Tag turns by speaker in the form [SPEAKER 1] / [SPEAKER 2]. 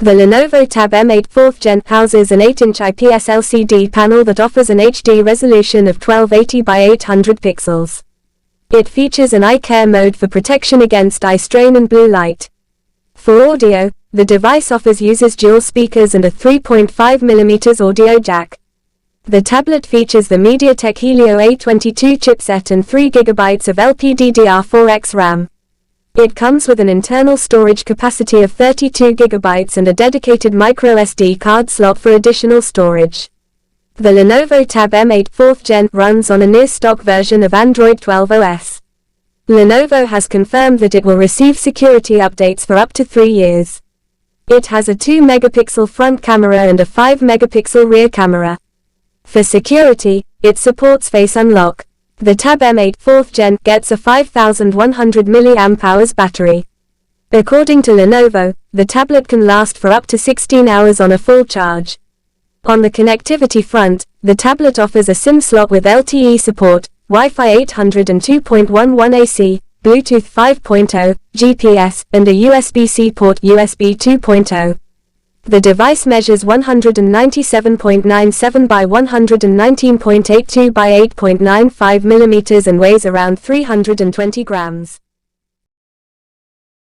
[SPEAKER 1] The Lenovo Tab M8 4th Gen houses an 8-inch IPS LCD panel that offers an HD resolution of 1280 by 800 pixels. It features an eye care mode for protection against eye strain and blue light. For audio, the device uses dual speakers and a 3.5mm audio jack. The tablet features the MediaTek Helio A22 chipset and 3GB of LPDDR4X RAM. It comes with an internal storage capacity of 32GB and a dedicated microSD card slot for additional storage. The Lenovo Tab M8 4th Gen runs on a near-stock version of Android 12 OS. Lenovo has confirmed that it will receive security updates for up to 3 years. It has a 2-megapixel front camera and a 5-megapixel rear camera. For security, it supports Face Unlock. The Tab M8 4th Gen gets a 5100 mAh battery. According to Lenovo, the tablet can last for up to 16 hours on a full charge. On the connectivity front, the tablet offers a SIM slot with LTE support, Wi-Fi 800 and 2.11 AC, Bluetooth 5.0, GPS, and a USB-C port USB 2.0. The device measures 197.97 by 119.82 by 8.95 mm and weighs around 320 grams.